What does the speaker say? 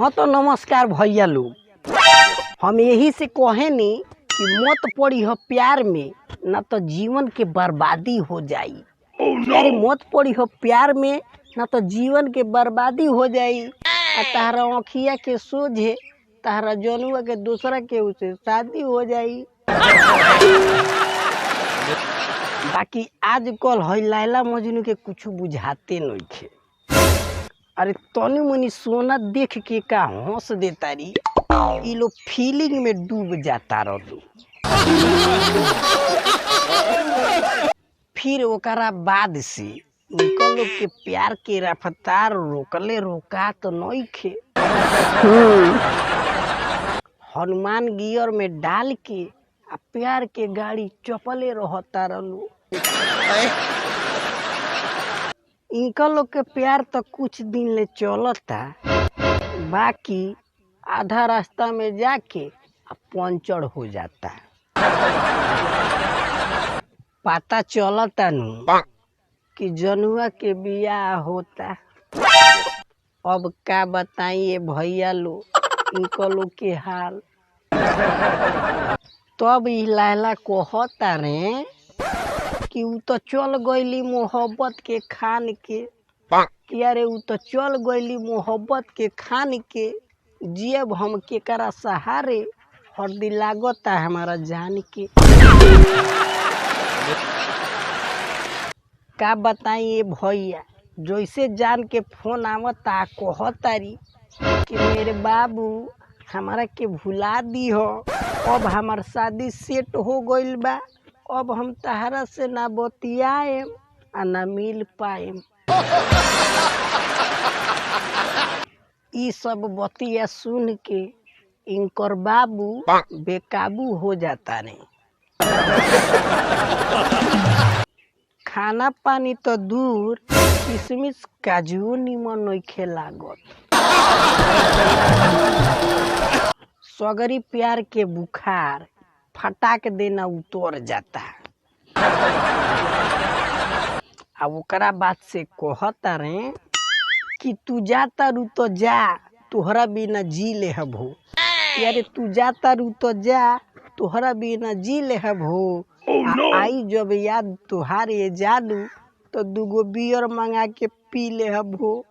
हाँ तो नमस्कार भैया लोग। हम यही से कहेनी कि मत पड़ी हो प्यार में, ना तो जीवन के बर्बादी हो जाई। अरे मत पड़ी हो प्यार में, ना तो जीवन के बर्बादी हो जाई। तारा आँखिया के सोझे तारा जनुआ के दूसरा के उसे शादी हो जाई। बाकी आजकल है लैला मजनू के कुछ बुझाते नहीं थे। अरे तनी मनी सोना देख के का हंस देता री, ई लोग फीलिंग में डूब जाता रहो। फिर ओकरा बाद से उनका लोग के प्यार के रफ्तार रोकले रोका तो नहीं खे। हनुमान गियर में डाल के आ प्यार के गाड़ी चपले रहता रहो। इनका लोग के प्यार तो कुछ दिन ले चलता, बाकी आधा रास्ता में जाके पंचर हो जाता। पता चलता नु कि जनुआ के बियाह होता। अब का बताइए भैया लोग इनका लोग के हाल। तब ई लैला कहता रे कि उ तो चल गईली मोहब्बत के खान के, कि अरे उ तो चल गईली मोहब्बत के खान के, जियब हम केकरा सहारे, हरदी लागता हमारा जान के। का बताइए भैया, जैसे जान के फोन आवता कहतारी कि मेरे बाबू हमारा के भुला दी हो, अब हमार शादी सेट हो गइल बा, अब हम तहरा से ना बतियाएम आ ना मिल पाएम। ई सब बतिया सुन के इनकर बाबू बेकाबू हो जाता नहीं। खाना पानी तो दूर, किशमिश काजू निमन नइखे लागत। सगरी प्यार के बुखार फटाक देना उतर जाता। अब ओकरा बात से कहता रे कि तू जाता रू तो जा, तोहरा बिना जी ले हबो। यारे तू जाता रू तो जा, तोहरा बिना जी ले हबो। आई जब याद तुहार ये जादू, तो दूगो बियर मंगा के पी ले हबो।